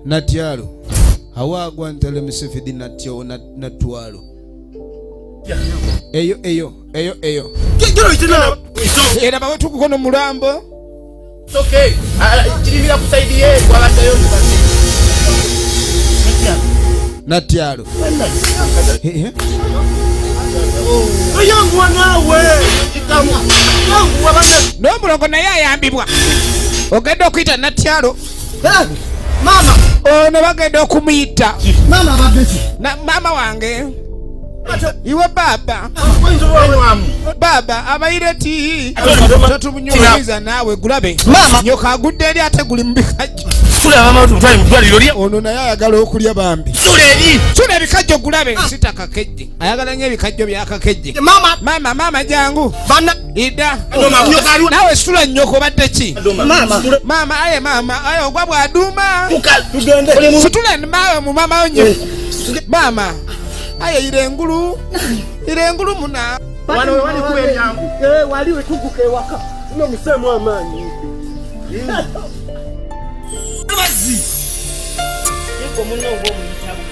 Natyalo awagwa ntele Museveni natyo natwalo eyo era bawe tukukono mulambo okay chilimira kusaidia kwa batayo Natyalo yangu wanawe yangu wabana nomulongo naye ayambibwa ogenda okuyita Natyalo mama ono bagenda okumuyita mama babeti mama wange iwe baba abaireti tumunyumiza nawe gulabe nyoka agudde eri ate guli mubikajjo ono naye ayagala okulya bambi sula ebikajjo gulabe sitakakejje ayagala nyo ebikajjo byakakejje mama jangu ida nawe sula nyoko badde ki mama aye ogwa bwaduma situle mawe mu mama onyo mama aye irengulu muna wano wali kuwe yangu waliwe tukuke waka no musemu amanyi abazi yiko munno ngo muyitabu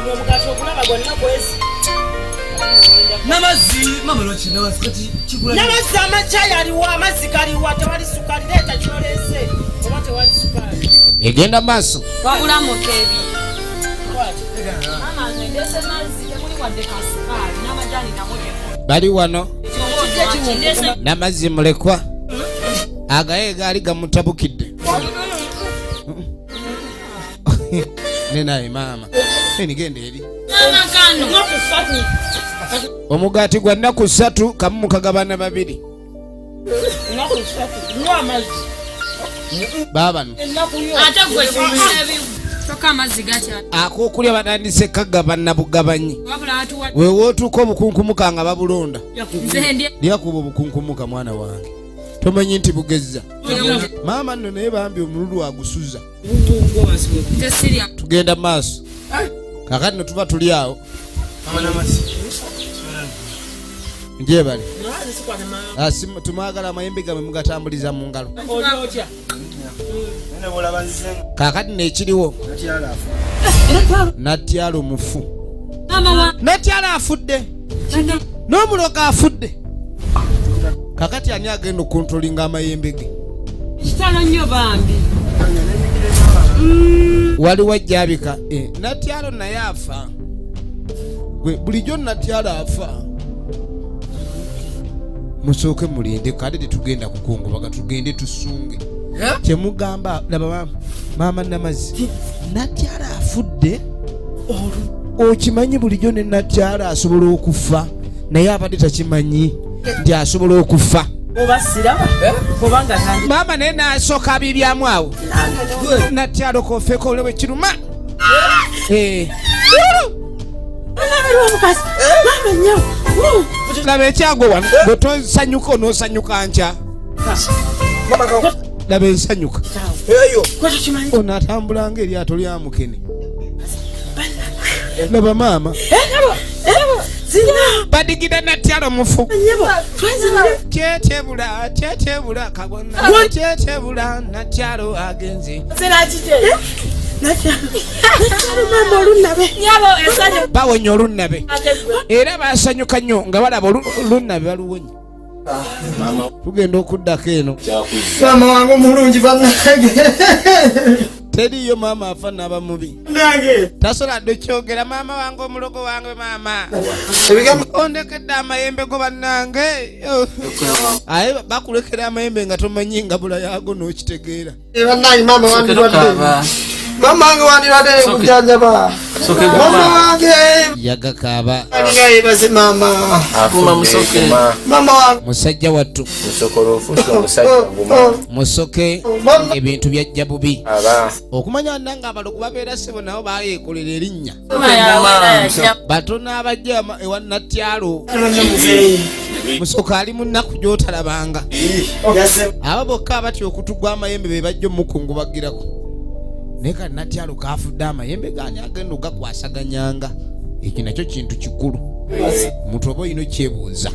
ngo mugato kulaba gonna kwezi namazi mama lochi namazi kati chikula namazi amachaya aliwa amazi kaliwa tawali sukari leta cholese obate wali sukari egenda maso wabula mutebi mama ndese mazi temuli wadde kasukari n'amajani namuleko bali wano n'amazzi mulekwa agaye gaali gamutabukidde nenaye maama enigenda eri omugaati gwa nnaku 3 kamu mukagabana 2 baabano ate gwe toka amazzi gatya ak'okulya batandise kagabana bugabanyi weewootuuka obukunkumuka nga babulonda lyakuba obukunkumuka mwana wange tomanyi nti bugezza maama nno naye bambi omululu agusuza tugenda maaso kakati no tuba tuli awo njebale tumwagala amayembe gamwe mugatambuliza mu ngalo kakati nekiriwo Natyalo mufu Natyalo afudde n'omuloga afudde kakati ani agenda okuntrolinga amayembe ge kitalo nnyo bambi waliwo ajjabika Natyalo naye afa bulijjo Natyalo afa musooke mulinde kale tetugenda kukungubaga tugende tusunge kyemugamba laba maama Namazi Natyalo afudde okimanyi bulijjo ne Natyalo asobola okufa naye abadde takimanyi nti asobola okufa maama naye nasooka abibyamu awo Natyalo kofeeko olewe kiruma laba ekyago wano bwe tosanyuka onoosanyuka nkya laba ensanyuka ono atambula ng'eryato lya mukene laba maama badigida Natyalo mufu kyetebula kabona kyetebula Natyalo agenze bawonya olunnabe era basanyuka nnyo nga balaba olunnabe baluwonye tugenda okuddako eno mama wangu mulungi bannakege teriyo maama afa naba mubi tasobola dde kyogera maama wange omulogo wange maama ondekedde amayembe go bannange aye bakulekera amayembe nga tomanyi nga bula yago n'okitegeera bannange mama wange wandiwadde kujanjaba mama wange yagakaaba basi mama afuma musoke mama wange musajja wattu musoke ebintu byajja bubi okumanya nanga abalogo babeera sebo nabo bayeekolera erinnya batono abajja ewa Natyalo musoke ali mu nnaku gy'otalabanga abo bokka abatya okutugwa amayembe be bajja omukungubagirako naye kati Natyalo kaafudde amayembe gani agenda ogakwasaganyanga ekyo nakyo kintu kikulu Muntu oba oyina okyebuuza.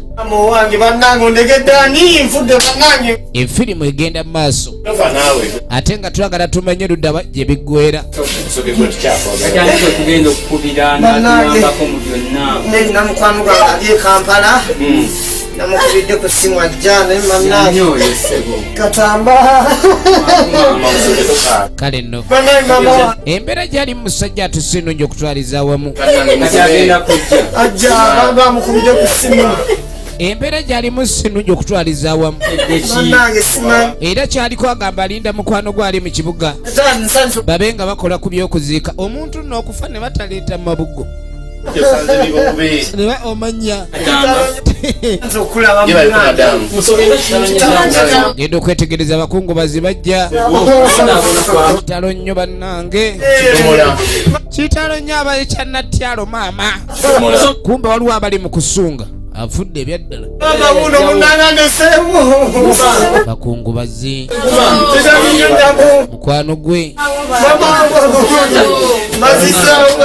Wange bannange ndegedde ani nfudde bannange. Efirimu egenda mu maaso ate nga twagala tumanye oludda gye biggwera. Tugenda okukubira n'atuyambako mu byonna. Namukwano gwange ali e Kampala namukubidde ku ssimu ajja naye bannange katamba. Kale nno Bannange mama embeera gyali mu musajja atuse nnungi okutwaliza awamu. Agenda kujja. ajja bamukubidde ku ssimu. Embeera gyalimu si nnungi okutwaliza awamu. Bannange simanyi. Era kyaliko agamba alinda mukwano gwali mu kibuga babe nga bakola ku by'okuziika omuntu nno okufa ne bataleeta mu mabuggo. Neba omanya genda okwetegereza abakungubazi bajja kitalo nnyo bannange, kitalo nnyo abakyanatyalo maama. Kumbe waliwo abali mu kusunga afudde ebyaddala. Bakungubazi mukwano gwe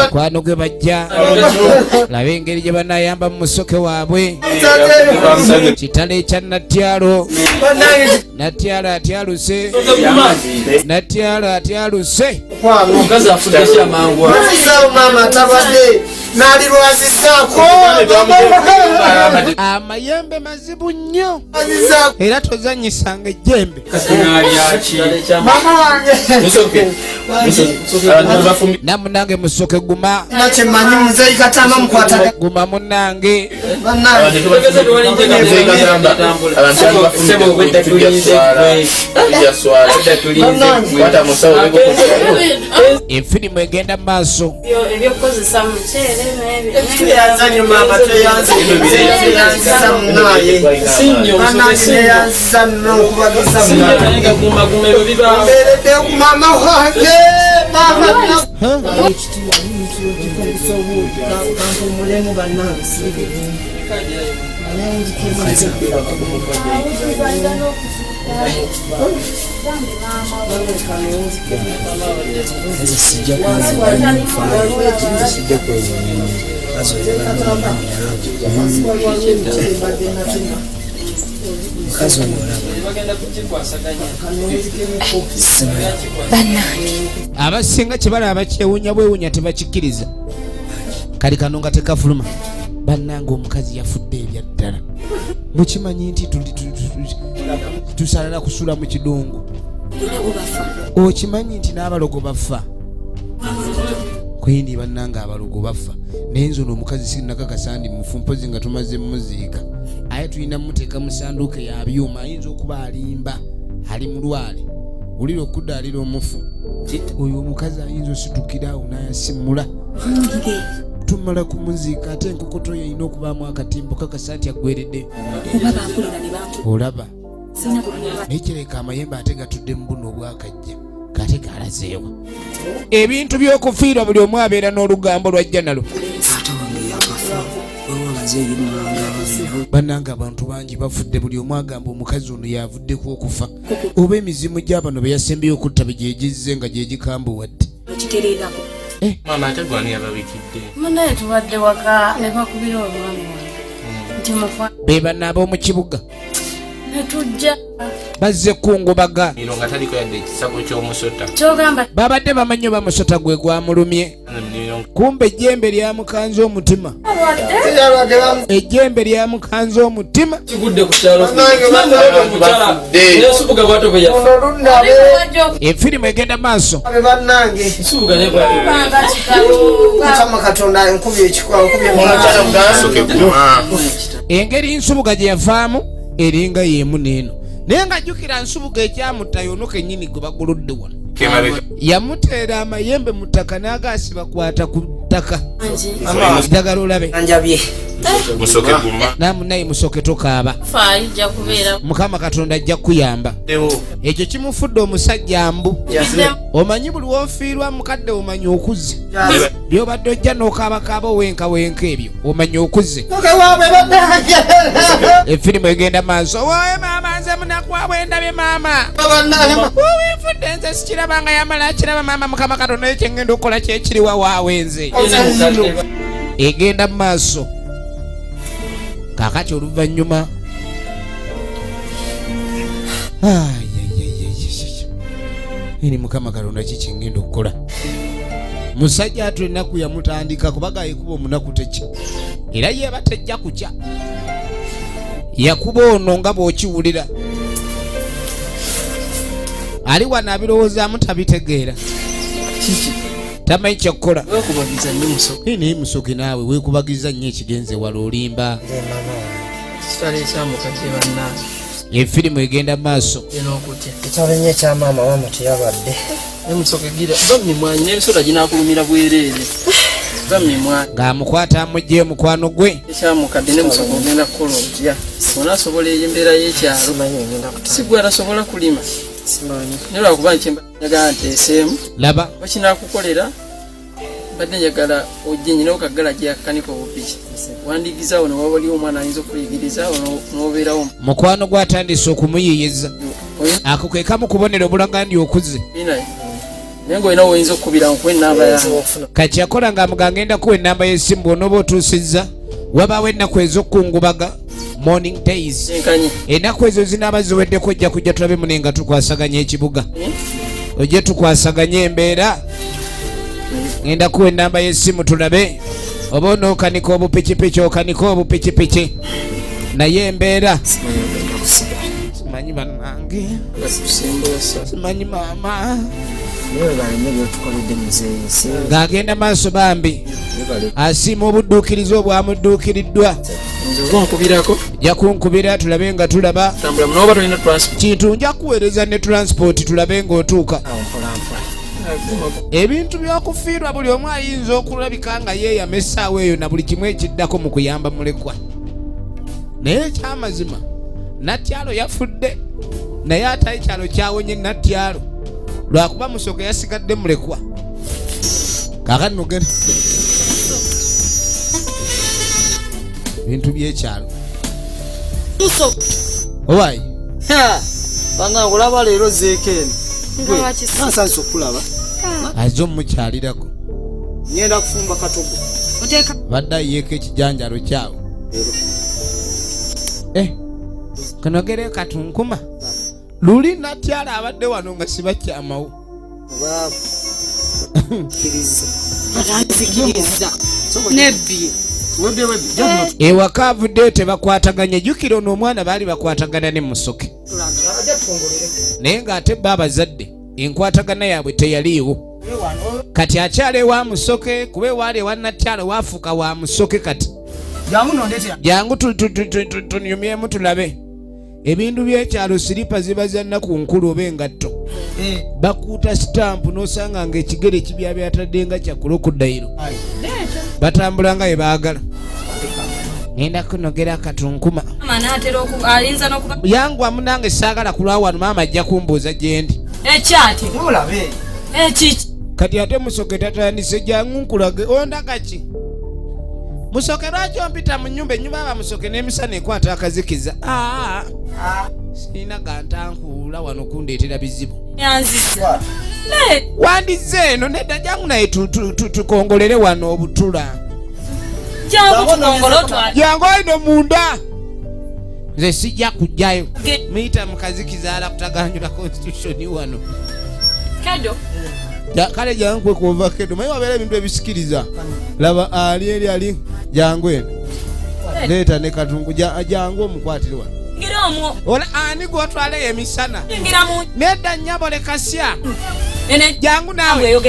mukwano gwe bajja labe engeri gye banayamba mu musoke waabwe. Kitalo ekya Natyalo, Natyalo atyaluse, Natyalo atyaluse. Omukazi afudde amangu. Maama tabadde n'alirwasisaako amayembe mazibu nnyo era tozanyisanga ejjembe. Namunange musoke guma nakyemanyi muzeeyi katama mukwata guma munange. Efirimu egenda mu maaso. Ebyokukozesa muceere teyanzanyo maama teyanzisa munaye teyanzisa n'okubagiza mbeeredde ku maama wange mulemu bannange abasinga kyebalaba kyewunya bwewunya tebakikkiriza. Kali kano nga tekafuluma bannange omukazi yafudde ebyaddala. Mukimanyi nti tusalala kusula mu kidongo. Okimanyi nti n'abalogo bafa. Kwindi bannange abalogo bafa naye nze ono omukazi sirinakakasa ndi mufu mpozi nga tumaze muziika. Aye tulina muteeka mu sanduuke ya byuma, ayinza okuba alimba ali mulwale wulira okudaalira omufu. Oyo omukazi ayinza ositukiraawo n'ayasimula tumala kumuziika ate enkokoto ye erina okubaamu akatimbo kakasa nti aggweredde. Olaba naye kireka amayembe ate gatudde mu buno obwakajja kate galazeewa. Ebintu by'okufiirwa buli omu abeera n'olugambo lwajja nalo. Bannange abantu bangi bafudde buli omu agamba omukazi ono yavuddeko okufa oba emizimu gy'abano be yasembeyo okutta begyegizze nga gyegikambuwadde. Mama ate gwani yababikidde. Munaye tubadde waka ne bakubira olwami nti mufa be bano ab'omu kibuga ne tujja bazze kungubaga. Ino nga taliko yadde ekisago ky'omusota. kyogamba Babadde bamanyi oba musota gwe gwamulumye. Kumbe ejjembe lyamukanza omutima. Ejjembe lyamukanza omutima. Kigudde ku kyalo. Subuga bwato bwe yafa. Efirimu egenda maaso. bannange Subuga ne bwa. mukama katonda enkubye ekikwawo nkubye Engeri nsubuga gye yavaamu eringa yeemu n'eno. Naye nga jjukira nsubuga ekyamutta yono kennyini gwe baguludde wano. Yamuteera amayembe mu ttaka n'agaasiba kwata ku ttaka. Njagala olabe. anjabye Musoke guma. Namunaye musoke tokaaba. faayo ijja kubeera Mukama Katonda ajja kuyamba. Ekyo kimufudde omusajja mbu. Omanyi buli woofiirwa mukadde omanyi okuzze. By'obadde ojja n'okaabakaaba owenkawenka ebyo omanyi okuzze. waabwe bannange Efirimu egenda maaso. Woowe maama nze munaku waabwe ndabye maama. Wooweefudde nze sikirabanga yamala akiraba maama Mukama Katonda ekyo ngenda okukola kyekiriwa waawe nze. Egenda mu maaso. kakati oluvannyuma ini mukama Katonda kiki ngenda okukola. Musajja ate ennaku yamutandika kubaga yekuba omunaku teki era yeba tejja kukya yakuba ono nga bw'okiwulira ali wano abirowoozaamu tabitegeera tamanyi kyokukola. Naye musoke naawe weekubagiza nnyo ekigenze wala olimba efirimu egenda maaso. Kitalo nnyo ekya maama wamwe teyabadde. Emusokegira bamimwanyi n'ebisota ginaakulumira bwereere bamimwanyi ng'amukwata amugye mukwano gwe ekyamukadde ne musoke ogenda kukola otya onaasobola eyo embeera y'ekyalo sigwe atasobola kulima naye lwakuba nkyembagala nteeseemu laba bakinaakukolera badde njagala ojje nyina okagala gyeyakkanika obupiki wandigizaawo ne waba oliwo omwana ayinza okuyigiriza n'obeerawo mukwano gw'atandise okumuyiiyizza ako ke kamu kubonera obulaga ndi okuze naye ng'olina woyinza okkubira nkuwa ennamba yange kati yakola ng'amuganga ngenda kuwa ennamba y'essimu bw'onooba otuusizza wabaawo ennaku ez'okkungubaga morning days ennaku ezo zinaaba ziweddeko ojja kujja tulabe mune nga tukwasaganya ekibuga ojje tukwasaganya embeera ngenda kuwa ennamba y'essimu tulabe oba onookanika obupikipiki okanika obupikipiki naye embeera simanyi bannange simanyi maama ng'agenda maaso bambi asiima obudduukiriza obwamudduukiriddwa ja kunkubira tulabe nga tulaba kintu nja kuweereza ne transport tulabe ng'otuuka ebintu by'okufiirwa buli omu ayinza okulabika nga yeeyama essaawa eyo na buli kimu ekiddako mu kuyamba mulekwa naye ekyamazima Natyalo yafudde naye ate ekyalo kyawonye Natyalo lwakuba Musoke yasigadde mulekwa kakati nogere bintu by'ekyalo owaayi banga olaba leero zeekeni nsansa okulaba azze omukyalirako ngenda kufumba katogo badde ayeeko ekijanjalo kyawo kanogere katunkuma luli Natyalo abadde wano nga sibakyamawo ewaka avuddeyo tebakwataganye jjukira ono omwana baali bakwatagana ne Musoke naye ng'ate bba abazadde enkwatagana yaabwe teyaliiwo kati akyala ewa Musoke kuba ewaali ewa Natyalo waafuuka wa Musoke kati jangu tunyumyemu tulabe ebintu by'ekyalo siripa ziba za nnaku nkulu oba engatto bakuuta sitampu n'osanga ng'ekigere kibyabyatadde nga kya krokodayiro batambula nga bwe baagala ngenda kunogera akatunkuma yangu amu nange saagala kulwa wano maama ajja kumbuuza gye ndi kati ate Musoke tatandise jangu nkulage ondaga ki Musoke lwaki ompita mu nnyumba ennyumba yaba Musoke n'emisana ekwata akazikiza sirina gantankuula wano kundeetera bizibu wandize eno nedda jangu naye tukongolere wano obutula jangu olino munda nze sijja kujjayo muyita mukazikiza ala kutaganjula constitutioni wano kale jangu kwe kuva kedo mayi wabeera ebintu ebisikiriza laba ali eri ali jangu eno leeta ne katungu jangu omukwatire wano ola ani gwotwaleyo emisana nedda nnyabole kasya jangu naawe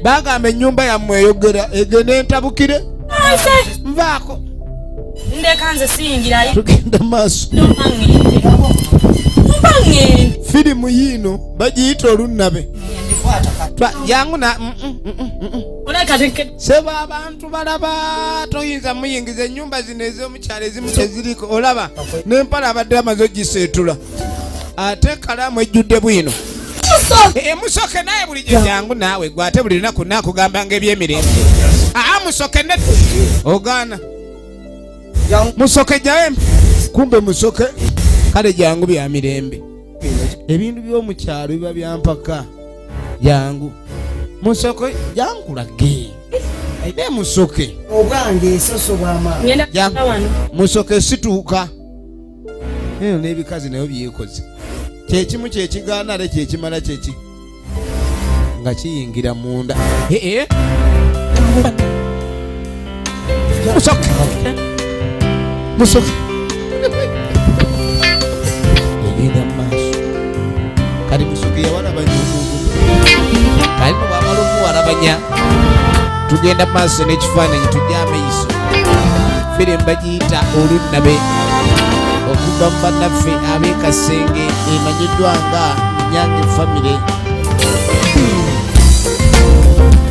bagamba ennyumba yammwe eyogera egenda entabukire nvaako tugenda maaso firimu yiino bagiyita olunnabe jangu na seba abantu balaba toyinza muyingiza ennyumba zino ez'omukyalo ezimu teziriko olaba n'empala abadde amaze ogiseetula ate kalaamu ejjudde bwino Musoke naye bulijjo jangu naawe gwe ate buli lunaku naakugambanga eby'emirembe Musoke ne ogaana Musoke jawe kumbe Musoke kale jangu bya mirembe ebintu by'omukyalo biba byampaka jangu Musoke jankulage ne musoke obwange esoso bw'amaanyi. ngenda wano musoke situuka eno n'ebikazi nayo byekoze kyekimu kyekigaana ale kyekimala kyeki nga kiyingira munda musoke musoke egenda mumaaso kati musoke yawalabanya omuntu kali nobwamala omuwalabanya tugenda mumaaso n'ekifaananyi tujja amaiso firimu bagiyita olunnabe okuva mu bannaffe ab'ekasenge emanyiddwa nga Nyange famire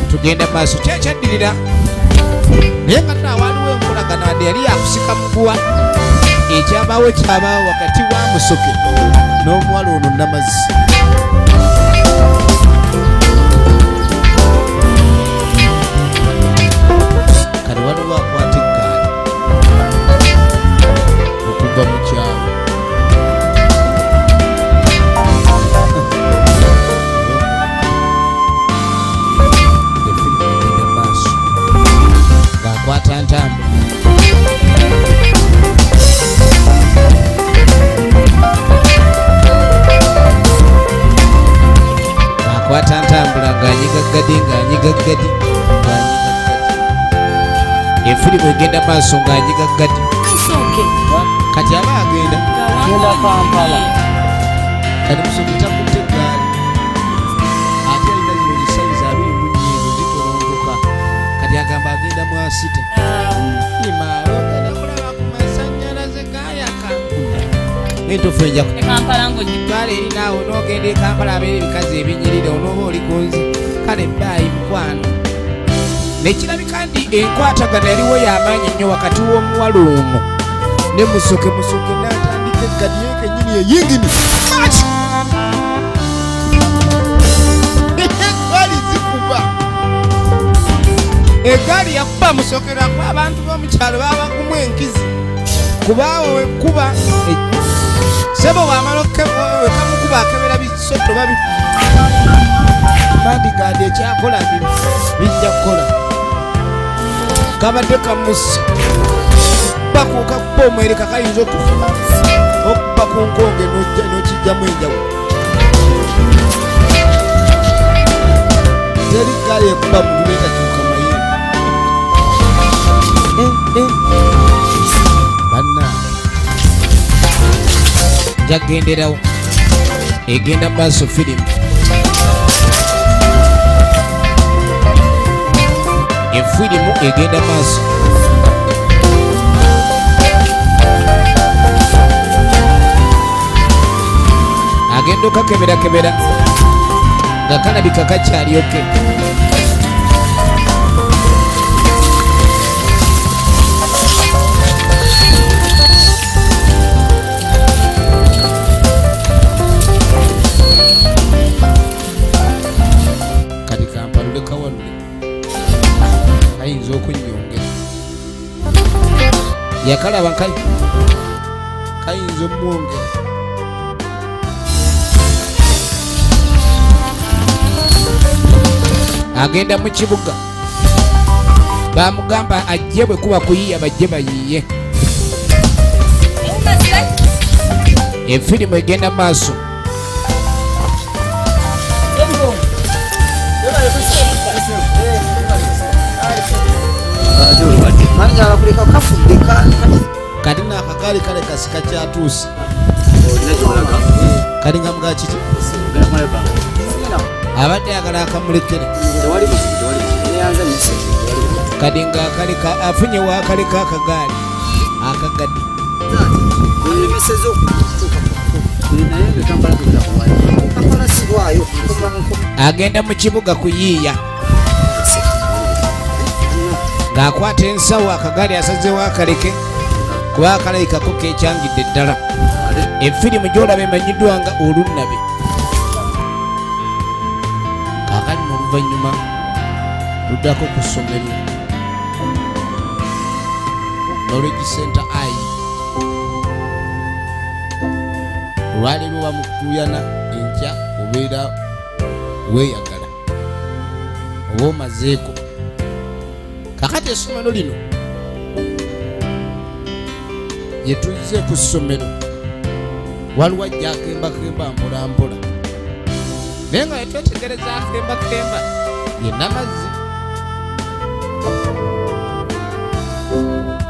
tugenda maaso kyekyaddirira naye nga nawaaliwo enkolagana wadde yali yakusika muguwa ekyabaawo kyabaawo wakati wa musoke n'omuwala ono Namazzi kati waliwo akwata eggaali okuva mu kyalo efirimu egenda maaso ng'akwata ntambula ng'akwata ntambula ng'anyigaggadi ng'anyigaggadi efirimu egenda maaso ng'anyigaggadi nsooke kati aba agenda genda Kampala kati musoke takutte eggaali ate alina zino zisayizi 24 zitolongoka kati agamba agenda mu asite imaalo ogenda kulaba ku masannyalaze gayaka entofu enjaku Kampala ng'ogenda gaali erinaawo n'ogenda e Kampala abeera ebikazi ebinyirire onooba oli ku nze kale bbaayi mukwano nekirabika nti enkwatagana yaliwo y'amaanyi ennyo wakati w'omuwala ono ne musoke n'atandika eggadi yekennyini eyingini eggaali zikuba eggaali yakuba musoke lwakuba abantu b'omukyalo babagumu enkizi kubaawo wekuba sebo wamala wekamukuba akebera bisoto babi bandigandi ekyakola bijja kukola kabadde kamusi bakuuka kuba omwereka kayinza okufa okuba ku nkonge n'okijjamu enjawulo teri gaali ekuba muntu n'etakyuka mayini banna jagenderawo egenda maaso firimu efirimu egenda maaso agenda okakeberakebera nga kalabika kakyalyoke kati kampalule kawalule ayinza okunyongera yakalaba kayinza omwongera agenda mu kibuga bamugamba ajje bwe kuba kuyiiya bajje bayiiye efirimu egenda maaso kati naakagaali kale kasika kyatuuse kali nga mugakiti abadde agala akamulekere kadi nga afunye waakaleka akagaali akagadde agenda mu kibuga kuyiiya ng'akwata ensawo akagaali asazeewo akaleke kuba akalabikako kekyangidde ddala efirimu gy'olaba emanyiddwa nga olunnabe kaakali mu luvannyuma luddako ku ssomero knowledge center I olwaleero wamukuyana enkya obeera weeyagala oba omazeeko kakati essomero lino gye tuzze ku ssomero waliwo ajja akembakemba mpolampola naye nga yetwetegereza akembakemba ye Namazzi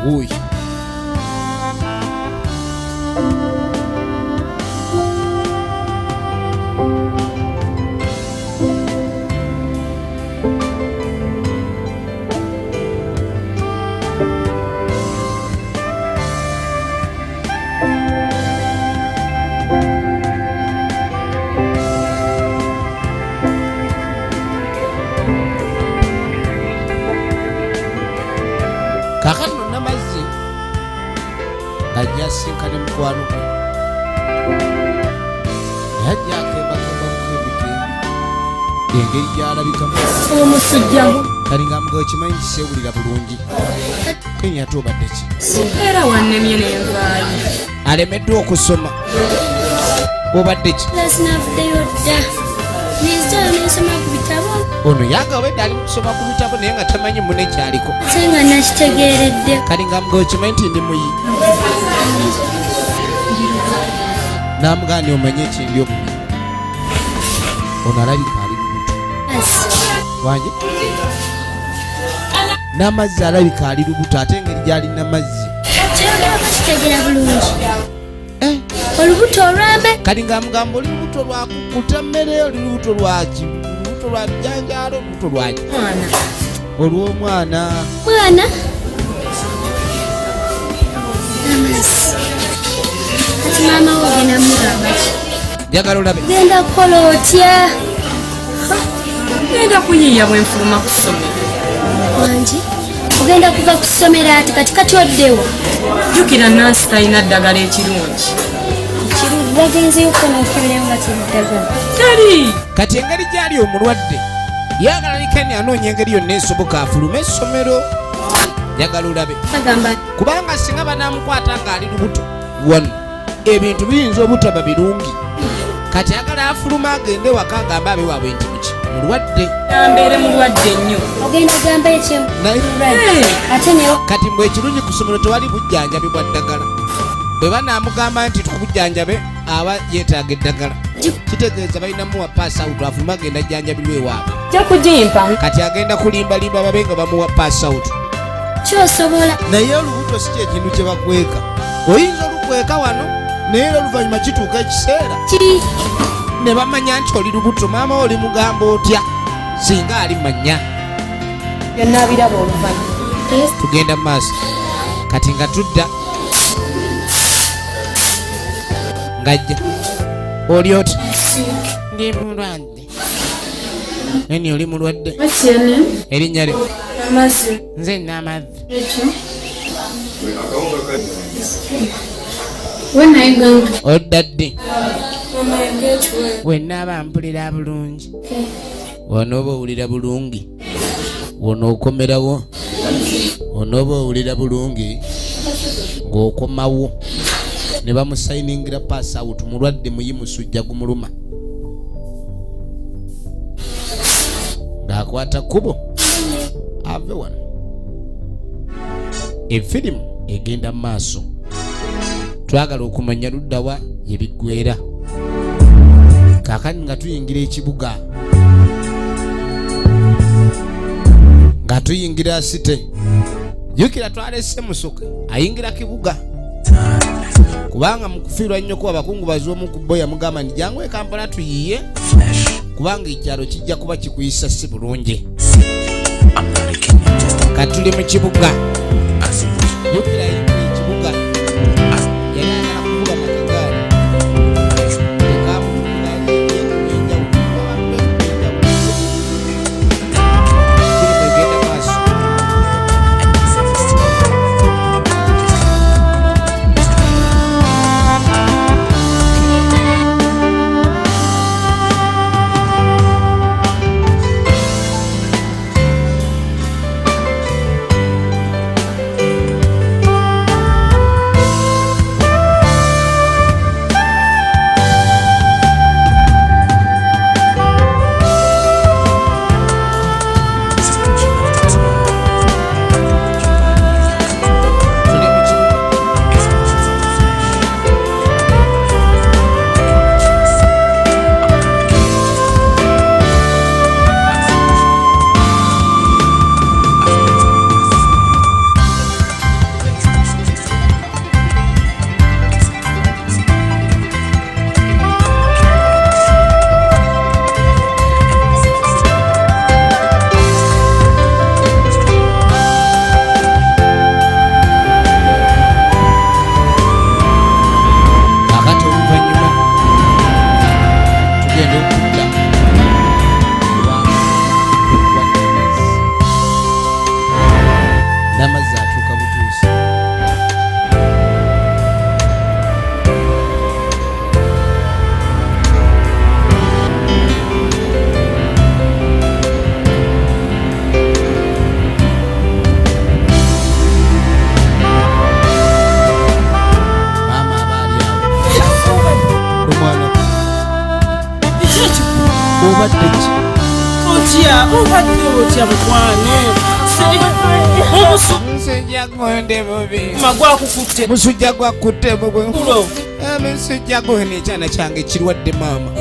wuuyo kakati no Namazzi ng'ajja asinkane mukwano gwe naye ajja akembakemba mukembikembi engeri gy'alabikamu omusujjamu kali nga mugawo kimanyi kiseewulira bulungi kenya ate obadde ki era wannemye n'envaayo alemeddwa okusoma obadde ki lasinavuddeyo dda nenzitala nensoma ku bitabo ono yagawedde ali mu kusoma ku bitabo naye nga tamanyi mune kyaliko ate nga nakitegeeredde kali nga mugawo kimanyi nti ndi muyi n'amugaani omanye ekindi obubi ono alabika ali lubuto wange Namazzi alabika ali lubuto ate engeri gy'ali Namazzi ayagala kukitegera bulungi olubuto olwambe kali nga mugamba oli lubuto lwa kukuta mmere oli lubuto lwaki lubuto lwa bijanjaalo olubuto lwaki mwana olw'omwana mwana Namazzi kati maama wo ogenda mugamba ki njagala olabe genda kukola otya Ngenda kunyiiya bwe nfuluma ku ssomero. wangi ogenda kuva ku ssomero ati kati oddewo Jjukira Nansi talina ddagala ekirungi. bagenzeyo kona okebereyo nga tiriddagala Teri! kati engeri gy'ali omulwadde yagala likani anoonya engeri yonna esoboka afulume essomero njagala olabe bagamba kubanga singa banaamukwata ng'ali lubuto wano ebintu biyinza obutaba birungi kati ayagala afuluma agende waka agambe abe waabwe nti muki mulwadde Nambeere mulwadde nnyo. ogenda gamba ekyo naye ate ne kati mbwe ekirungi ku ssomero tewali bujjanjabi bwa ddagala bwe banaamugamba nti tukubujjanjabe aba yeetaaga eddagala kitegeeza balinamuwa paasawutu afuluma agenda ajjanjabirwa ewaabwe Jja kugimpa. kati agenda kulimbalimba babe nga bamuwa paasawutu kyosobola naye olubuto si kyekintu kye bakweka oyinza olukweka wano naye era oluvannyuma kituuka ekiseera ki ne bamanya nti oli lubuto maama oli mugamba otya singa ali manya Byonna biraba oluvannyuma. tugenda mu maaso kati nga tudda ngajja oli oti ndi mulwadde eni oli mulwadde erinnya lyo Namazzi nze Namazzi ekyo wenayiganga odda ddi omayegetwe wennaaba mpulira bulungi wonooba owulira bulungi wonookomerawo onooba owulira bulungi ng'okomawo ne bamusayiningira paasawutu mulwadde muyimusujja gumuluma ng'akwata kkubo ave wano efirimu egenda mu maaso twagala okumanya luddawa gye biggweera kaakati nga tuyingira ekibuga nga tuyingira site jjukira twalese musoke ayingira kibuga kubanga mu kufiirwa nnyo kuba abakungubazi omu ku bo yamugamba nti jangu ekampala tuyiye kubanga ekyalo kijja kuba kikuyisa si bulungi kati tuli mu kibuga jjukira ayingira ekibuga yali ayagala kuvuga nakagaali otya obadde otya mukwano Musujja gwonde mubi. magwakukutte Musujja gwakutte mubi. kulo Musujja gwone ekyana kyange kirwadde maama.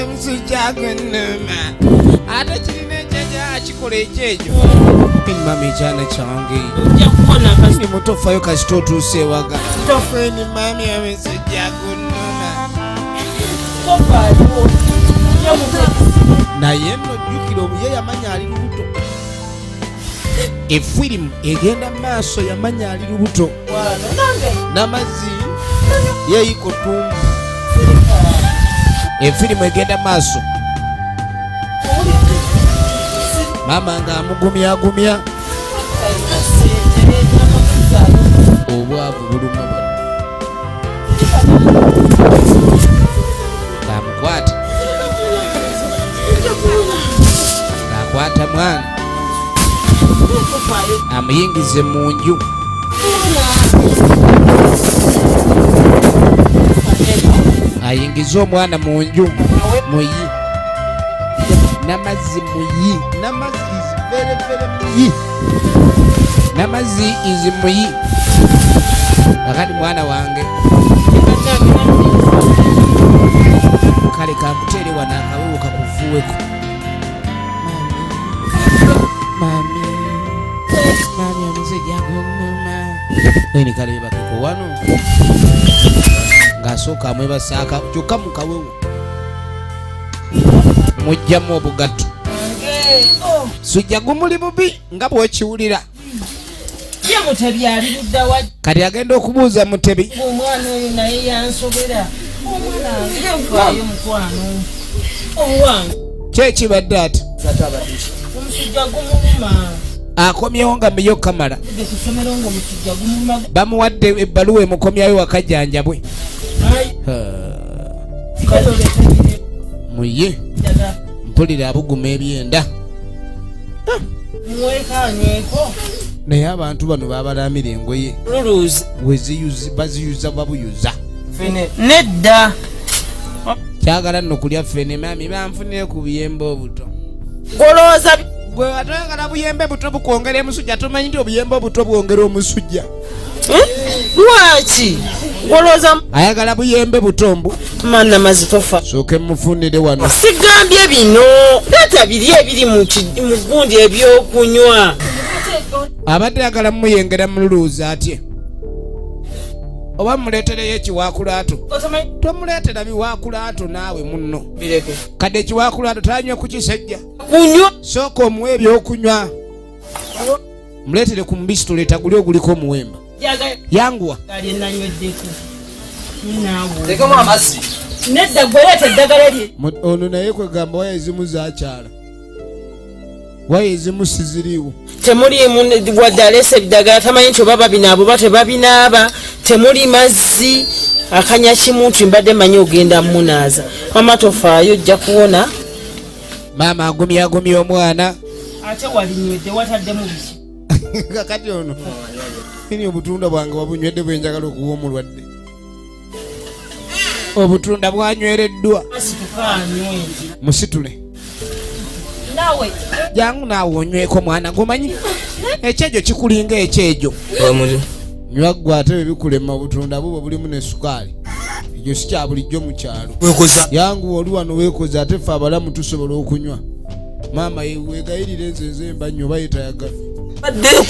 Musujja gwonnuma. Ate kirina ekyeja kikola ekyejo. Mama ekyana kyange. ojja kuwona Ni muto fayo kasita otuuse ewaga. Tofeni mami musujja gwonnuma. kasitofaayo Naye nno jjukira obuye yamanya ali lubuto. Efirimu egenda mu maaso yamanya ali lubuto. N'amazzi yeeyiko ttumbu. Efirimu egenda mu maaso. Maama ng'amugumyagumya. Obwavu buluma bano. Ng'amukwata. Ng'akwata mwana. Amuyingize mu nju. Ayingize omwana mu nju. Muyi. N'amazzi muyi. N'amazzi is very muyi. N'amazzi is muyi. Kakati mwana wange. Kale kankutere wano akawewo kakuvuweko. Mami omusajja gwonnuma. Eni kale bebakeko wano. Ng'asooka amwebasaaka kyokka mu kawewo. Mujjamu obugatto. Sujja gumuli bubi nga bw'okiwulira. ye mutebi ali luddawa Kati agenda okubuuza Mutebi. omwana oyo naye yansobera omwana wange nfaayo mukwano owange Kyekibadde ati omusujja gumuluma akomyewo nga Miyo Kamala. ge kusomero ng'omusujja gumuluma Bamuwadde ebbaluwa emukomyayo wakajjanjabwe. katoleteire Muye ddala mpulira abuguma ebyenda. muwekanyweko Naye abantu bano babalamira engoye luluuzi baziyuza babuyuza. nedda Kyagala nno kulya ffene mami banfunire ku buyembe obuto. golooza Gwe watoyagala buyembe buto bukwongera omusujja tomanyi nti obuyembe obuto bwongera omusujja. lwaki golooza Ayagala buyembe buto mbu. manna mazitofa Sooke mufunire wano. sigambye bino leeta biri ebiri mu gundi ebyokunywa Abadde ayagala mumuyengera mululuuzi atye. Oba muleetereyo ekiwaakulaato. Tomuleetera biwaakulaato naawe munno. bireke Kadde ekiwaakulaato tanywe ku kisejja. kunywa Sooka omuwe ebyokunywa. Muleetere ku mubisi tuleeta guli oguliko omuwemba. Yanguwa. gali nanyweddeku naawe Lekemu amazzi. nedda gwe leeta eddagala lye Ono naye kwegamba waya ezimu zakyala. Waya ezimu siziriiwo. temuliimu wadde aleesa ebiddagala tamanyi nti oba babinaaba oba tebabinaaba temuli mazzi akanya kimu nti mbadde manyi ogenda munaaza mama tofaayo ojja kuwona Maama agumyagumya omwana. ate walinywedde wataddemu biki Kakati ono. Ini obutunda bwange wabunywedde bwenjagala okuwa omulwadde. Obutunda bwanywereddwa. asitukanywe Musitule. nawe Jangu naawe onyweko mwana gumanyi. Ekyejo kikulinga ekyejo. Nywa ggwe ate bebikulema obutunda bubo bulimu ne sukaali. Ekyo si kya bulijjo mu kyalo. Yangu oli wano weekoze ate ffe abalamu tusobola okunywa. Maama weegayirira enzenze mbanywa oba yetayagala.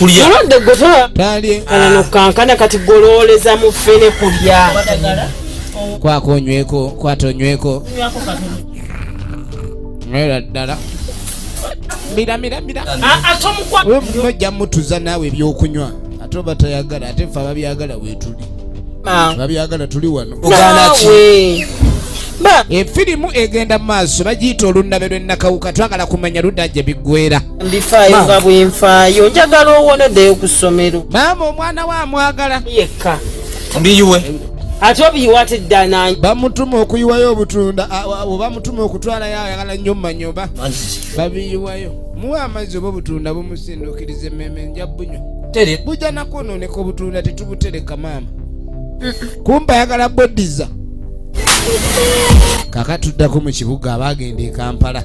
mulwadde gwe Talye. kano kankana kati golooleza mu ffene kulya Kwako onyweko, kwata onyweko. nywako katono Nywera ddala. Mira. ate omukwa Oyo muno ojja mutuza naawe ebyokunywa. Ate oba tayagala ate ffe ababyagala weetuli. Ababyagala tuli wano. naawe ba Efirimu egenda mu maaso bagiyita olunabe lw'ennakawuka twagala kumanya ludda gye biggwera. mbifaayo nga bwenfaayo njagala owoneddeyo ku ssomero Maama omwana we amwagala. yekka Mbiyiwe. ate obiyiwa ate dda nange Bamutuma okuyiwayo obutunda oba mutuma okutwalayo ayagala nnyo mu manyoba. Babiyiwayo. Muwe amazzi oba obutunda bumusindukiriza emmeme nja bunywa. Bujja nakwonooneka obutunda tetubutereka maama. Kumpa ayagala bodiza. Kaka tuddako mu kibuga abaagenda e Kampala.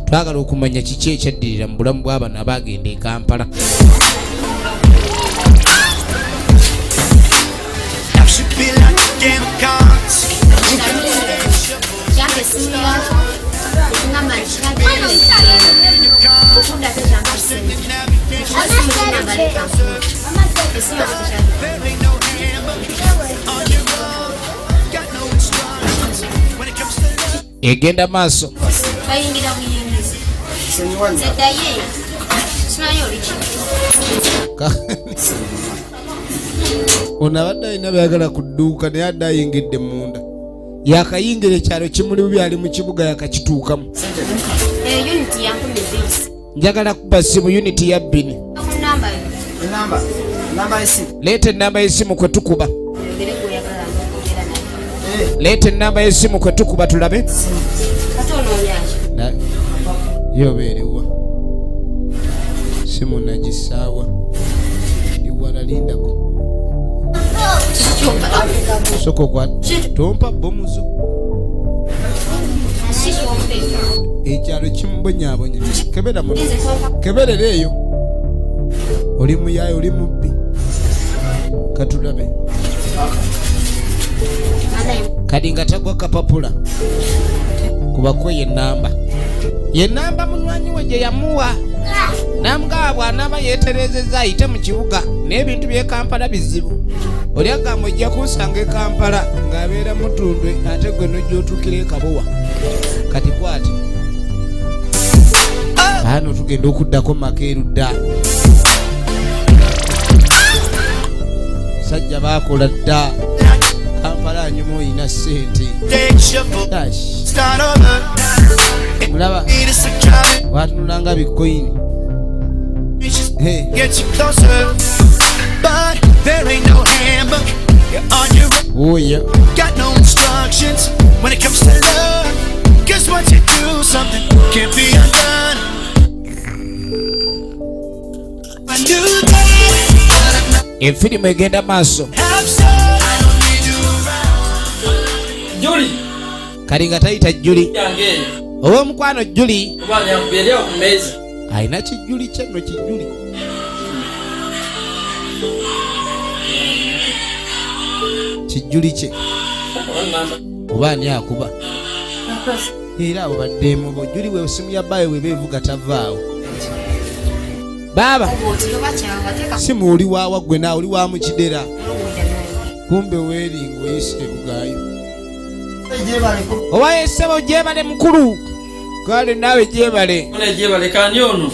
twagala okumanya kiki ekyaddirira mu bulamu bw'abana abagenda e Kampala. Egenda maaso. bayingira buyingizi seddaye simanyi oli ono abadde alina byagala ku dduuka naye adde ayingidde munda yakayingira ekyalo kimuli bubi ali mu kibuga yakakituukamu. uniti yankumi bbiri njagala kuba simu uniti ya 2 leeta ennamba y'essimu kwe tukuba. Leeta ennamba y'essimu kwe tukuba tulabe. Yobeerewa simu nagisaawa iwala lindako soko kwa tompa bomuzo ekyalo kimbonyaabonye kebera muno keberera eyo oli muyayo oli mubbi katulabe kadi nga tagwa kapapula kubakwe yenamba munywanyi we gye yamuwa namugaa bw'anaaba yeeterezeza ayite mu kibuga n'ebintu by'e Kampala bizibu oli agamba ojja kunsanga e Kampala ng'abeera mutundwe ate gwe nojja otuukira e Kabowa kati kwati hano tugenda okuddako Makeeru dda sajja baakola dda Kampala anyuma oyina ssente mulaba watunulanga bitcoin oya efirimu egenda maaso. Juli kali nga tayita Juli ow'omukwano Juli alina kijuli kye nno kijuli kijuli kye oba ani akuba era abo baddemu bo Juli we osimu ya baawe we beevuga tavaawo baaba simu oli waawa gwe naawe oli wa mu Kidera kumbe weeringa oyise ebugaayo oba yesebo jebale mukulu kale naawe jebale kani ono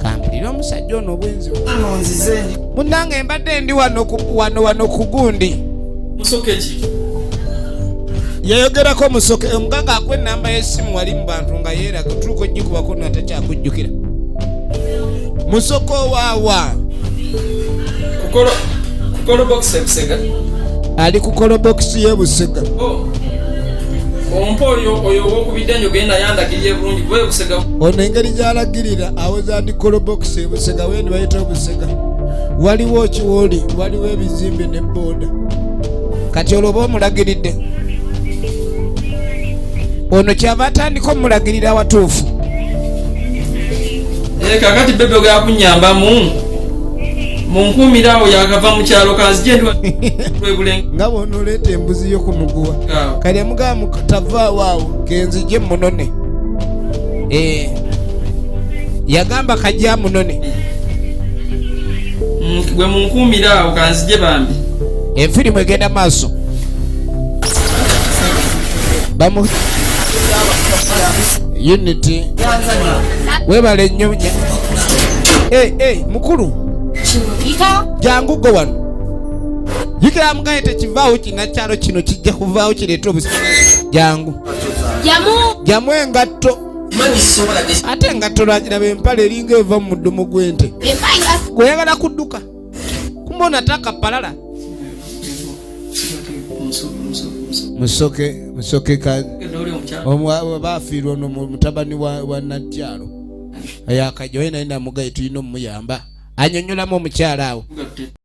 kampulira omusajja ono obwenzi munnange mbadde ndi wano ku gundi musokeki yayogerako musoke omugaga akwa ennamba y'essimu wali mu bantu nga yeeraga tuuka ogikubako natakyakujjukira musoko waawa kukolo box ebusega ali ku kolobokisi y'ebusega ompoli oyo owokubidde nyo genda yandagirye bulungi kuba ebusega ono engeri gy'alagirira awoza ndi kolobokisi ebusega wendi bayita obusega waliwo kiwoli waliwo ebizimbe ne booda kati olwo oba omulagiridde ono kyava atandika omulagirira awatuufu kakati bebe ogakunyambamu munkumira awo yakava mu kyalo kanzije ndwebulenge nga bw'onooleeta embuzi yo ku muguwa kali amugamba tavaawo awo kenzije munone yagamba kajja munone gwe munkumira awo kanzije bambi enfirimu egenda maaso bamu unity webale nnyo mukulu jangu go wano yikira mugaye tekivaawo kinakyalo kino kijja kuvaawo kireeta obusi jangu jamu engatto ate engatto lwagiraba empale eringa eva mu muddumu gw'ente gweyagala kudduka kumba onataka palala musoke baafiirwa ono mutabani wa Najjalo ayakajja we naye namugaye tulina omuyamba anyonyolamu omukyala awo